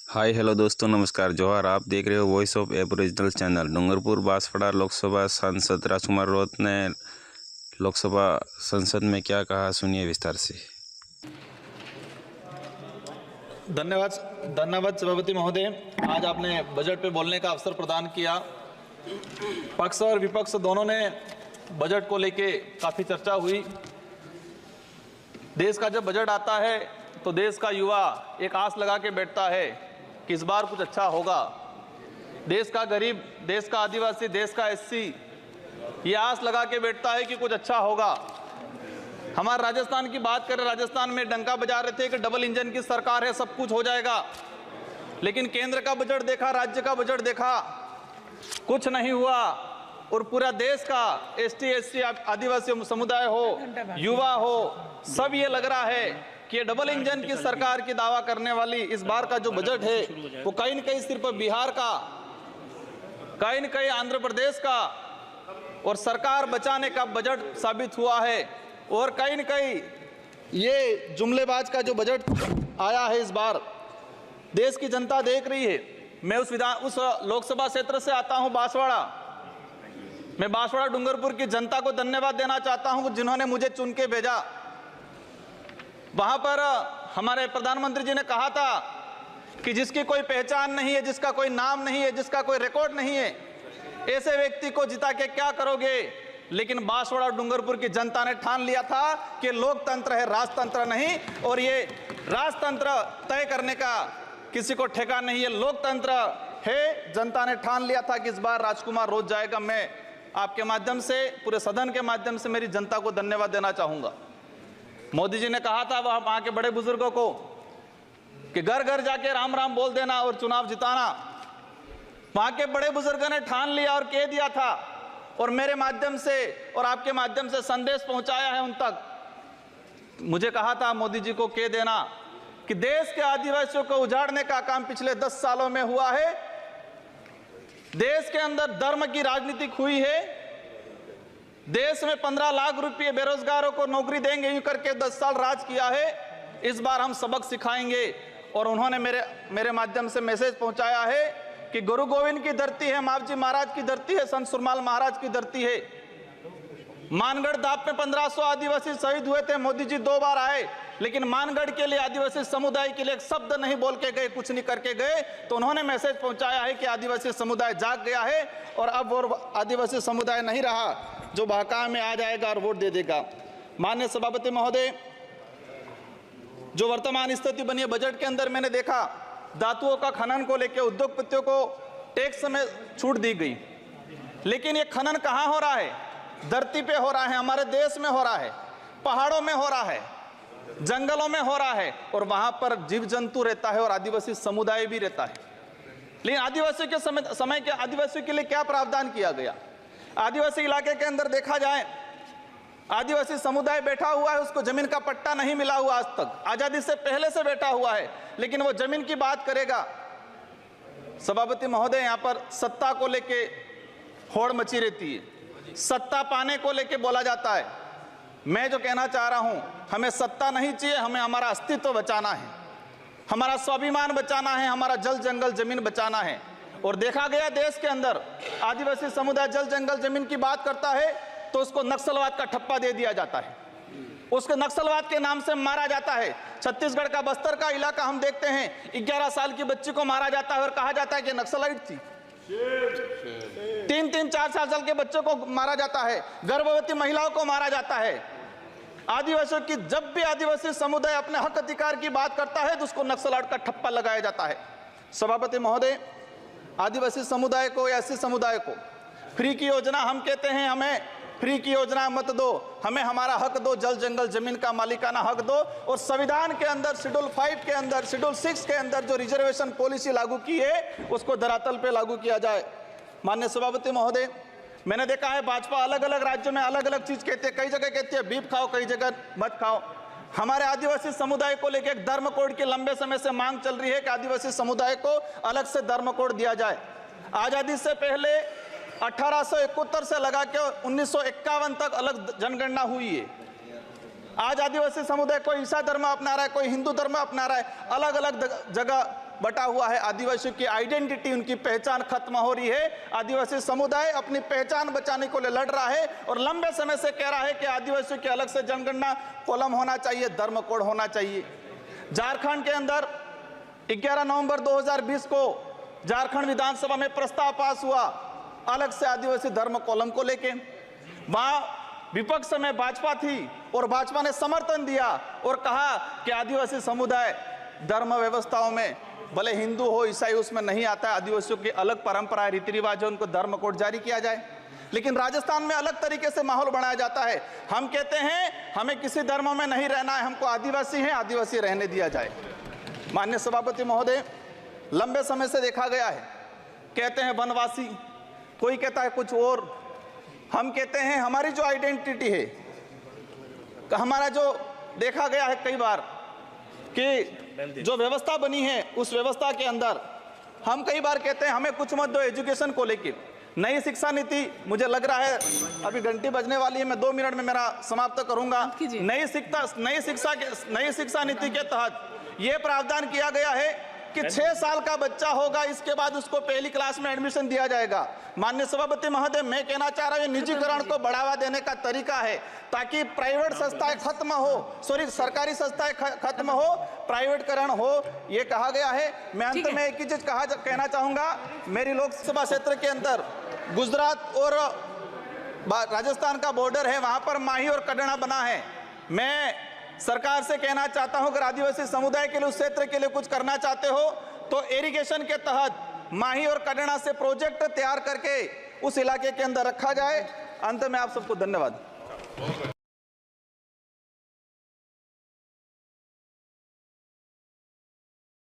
Hi hello दोस्तों, नमस्कार, जोहार। आप देख रहे हो voice of aboriginal channel. Dungarpur Banswara Lok Sabha सांसद राजकुमार रोत ने लोकसभा संसद में क्या कहा, सुनिए विस्तार से। धन्यवाद धन्यवाद सभापति महोदय। आज आपने बजट पे बोलने का अवसर प्रदान किया। पक्ष और विपक्ष दोनों ने बजट को लेके काफ़ी चर्चा हुई। देश का जब बजट आता है तो देश का युवा एक आस लगा के बैठता है कि इस बार कुछ अच्छा होगा। देश का गरीब, देश का आदिवासी, देश का एससी ये आस लगा के बैठता है कि कुछ अच्छा होगा। हमारे राजस्थान की बात करें, राजस्थान में डंका बजा रहे थे कि डबल इंजन की सरकार है, सब कुछ हो जाएगा। लेकिन केंद्र का बजट देखा, राज्य का बजट देखा, कुछ नहीं हुआ। और पूरा देश का एसटी एससी आदिवासी समुदाय हो, युवा हो, सब ये लग रहा है कि डबल इंजन की सरकार की दावा करने वाली इस बार का जो बजट है वो कहीं न कहीं सिर्फ बिहार का, कहीं न कहीं आंध्र प्रदेश का और सरकार बचाने का बजट साबित हुआ है। और कहीं न कहीं ये जुमलेबाज का जो बजट आया है इस बार, देश की जनता देख रही है। मैं उस लोकसभा क्षेत्र से आता हूं, बांसवाड़ा। मैं बांसवाड़ा डूंगरपुर की जनता को धन्यवाद देना चाहता हूं जिन्होंने मुझे चुन के भेजा। वहां पर हमारे प्रधानमंत्री जी ने कहा था कि जिसकी कोई पहचान नहीं है, जिसका कोई नाम नहीं है, जिसका कोई रिकॉर्ड नहीं है, ऐसे व्यक्ति को जिता के क्या करोगे। लेकिन बांसवाड़ा डूंगरपुर की जनता ने ठान लिया था कि लोकतंत्र है, राजतंत्र नहीं। और ये राजतंत्र तय करने का किसी को ठेका नहीं है, लोकतंत्र है। जनता ने ठान लिया था कि इस बार राजकुमार रोत जाएगा। मैं आपके माध्यम से, पूरे सदन के माध्यम से मेरी जनता को धन्यवाद देना चाहूंगा। मोदी जी ने कहा था वह वहां के बड़े बुजुर्गों को कि घर घर जाके राम राम बोल देना और चुनाव जिताना। वहां के बड़े बुजुर्गों ने ठान लिया और कह दिया था, और मेरे माध्यम से और आपके माध्यम से संदेश पहुंचाया है उन तक। मुझे कहा था मोदी जी को कह देना कि देश के आदिवासियों को उजाड़ने का काम पिछले 10 सालों में हुआ है। देश के अंदर धर्म की राजनीति हुई है। देश में 15 लाख रुपए बेरोजगारों को नौकरी देंगे यूं करके 10 साल राज किया है। इस बार हम सबक सिखाएंगे। और उन्होंने मेरे माध्यम से मैसेज पहुंचाया है कि गुरु गोविंद की धरती है, मावजी महाराज की धरती है, संत सुरमाल महाराज की धरती है। मानगढ़ धाप में 1500 आदिवासी शहीद हुए थे। मोदी जी 2 बार आए, लेकिन मानगढ़ के लिए, आदिवासी समुदाय के लिए एक शब्द नहीं बोल के गए, कुछ नहीं करके गए। तो उन्होंने मैसेज पहुंचाया है कि आदिवासी समुदाय जाग गया है और अब वो आदिवासी समुदाय नहीं रहा जो बहका में आ जाएगा और वोट दे देगा। माननीय सभापति महोदय, जो वर्तमान स्थिति बनी है बजट के अंदर, मैंने देखा धातुओं का खनन को लेकर उद्योगपतियों को टैक्स में छूट दी गई। लेकिन ये खनन कहाँ हो रहा है? धरती पे हो रहा है, हमारे देश में हो रहा है, पहाड़ों में हो रहा है, जंगलों में हो रहा है। और वहां पर जीव जंतु रहता है और आदिवासी समुदाय भी रहता है। लेकिन आदिवासी के समय के आदिवासी के लिए क्या प्रावधान किया गया? आदिवासी इलाके के अंदर देखा जाए, आदिवासी समुदाय बैठा हुआ है, उसको जमीन का पट्टा नहीं मिला हुआ आज तक, आजादी से पहले से बैठा हुआ है, लेकिन वो जमीन की बात करेगा। सभापति महोदय, यहाँ पर सत्ता को लेके होड़ मची रहती है, सत्ता पाने को लेके बोला जाता है। मैं जो कहना चाह रहा हूं, हमें सत्ता नहीं चाहिए, हमें हमारा अस्तित्व बचाना है, हमारा स्वाभिमान बचाना है, हमारा जल जंगल जमीन बचाना है। और देखा गया देश के अंदर आदिवासी समुदाय जल जंगल जमीन की बात करता है तो उसको नक्सलवाद का ठप्पा दे दिया जाता है, उसको नक्सलवाद के नाम से मारा जाता है। छत्तीसगढ़ का बस्तर का इलाका हम देखते हैं, 11 साल की बच्ची को मारा जाता है और कहा जाता है कि नक्सलाइट थी। 3-3, 4-4 साल के बच्चों को मारा जाता है, गर्भवती महिलाओं को मारा जाता है। आदिवासियों की, जब भी आदिवासी समुदाय अपने हक अधिकार की बात करता है तो उसको नक्सलवाद का ठप्पा लगाया जाता है। सभापति महोदय, आदिवासी समुदाय को या एससी समुदाय को फ्री की योजना, हम कहते हैं हमें फ्री की योजना मत दो, हमें हमारा हक दो, जल जंगल जमीन का मालिकाना हक दो। और संविधान के अंदर शेड्यूल 5 के अंदर, शेड्यूल 6 के अंदर जो रिजर्वेशन पॉलिसी लागू की है उसको धरातल पे लागू किया जाए। माननीय सभापति महोदय, मैंने देखा है भाजपा अलग अलग राज्यों में अलग अलग चीज कहती है। कई जगह कहती है बीफ खाओ, कई जगह मत खाओ। हमारे आदिवासी समुदाय को लेकर एक धर्म कोड की लंबे समय से मांग चल रही है कि आदिवासी समुदाय को अलग से धर्म कोड दिया जाए। आजादी से पहले 1871 से लगा के 1951 तक अलग जनगणना हुई है। आज आदिवासी समुदाय कोई ईसा धर्म अपना रहा है, कोई हिंदू धर्म अपना रहा है, अलग अलग जगह बटा हुआ है। आदिवासियों की आइडेंटिटी, उनकी पहचान खत्म हो रही है। आदिवासी समुदाय अपनी पहचान बचाने को लिए लड़ रहा है और लंबे समय से कह रहा है कि आदिवासियों की अलग से जनगणना कॉलम होना चाहिए, धर्म कोड होना चाहिए। झारखंड के अंदर 11 नवंबर 2020 को झारखंड विधानसभा में प्रस्ताव पास हुआ अलग से आदिवासी धर्म कॉलम को लेके। वहां विपक्ष में भाजपा थी और भाजपा ने समर्थन दिया और कहा कि आदिवासी समुदाय धर्म व्यवस्थाओं में भले हिंदू हो ईसाई उसमें नहीं आता है, आदिवासियों की अलग परंपरा रीति रिवाज है, उनको धर्म कोड जारी किया जाए। लेकिन राजस्थान में अलग तरीके से माहौल बनाया जाता है। हम कहते हैं हमें किसी धर्म में नहीं रहना है, हमको आदिवासी हैं, आदिवासी रहने दिया जाए। माननीय सभापति महोदय, लंबे समय से देखा गया है, कहते हैं वनवासी, कोई कहता है कुछ और। हम कहते हैं हमारी जो आइडेंटिटी है, हमारा जो देखा गया है कई बार कि जो व्यवस्था बनी है उस व्यवस्था के अंदर हम कई बार कहते हैं हमें कुछ मत दो एजुकेशन को लेके। नई शिक्षा नीति, मुझे लग रहा है अभी घंटी बजने वाली है, मैं 2 मिनट में मेरा समाप्त करूंगा। नई शिक्षा नीति के तहत यह प्रावधान किया गया है कि 6 साल का बच्चा होगा, इसके बाद उसको पहली क्लास में एडमिशन दिया जाएगा। माननीय सभापति महोदय, मैं कहना चाह रहा हूं, निजीकरण को बढ़ावा देने का तरीका है ताकि प्राइवेट संस्थाएं खत्म हो, सरकारी संस्थाएं खत्म हो, प्राइवेटकरण हो, ये कहा गया है। मैं अंत में एक ही चीज कहना चाहूंगा, मेरी लोकसभा क्षेत्र के अंदर गुजरात और राजस्थान का बॉर्डर है, वहां पर माही और कड़ना बना है। मैं सरकार से कहना चाहता हूं, अगर आदिवासी समुदाय के लिए, उस क्षेत्र के लिए कुछ करना चाहते हो तो इरिगेशन के तहत माही और कड़ना से प्रोजेक्ट तैयार करके उस इलाके के अंदर रखा जाए। अंत में आप सबको धन्यवाद।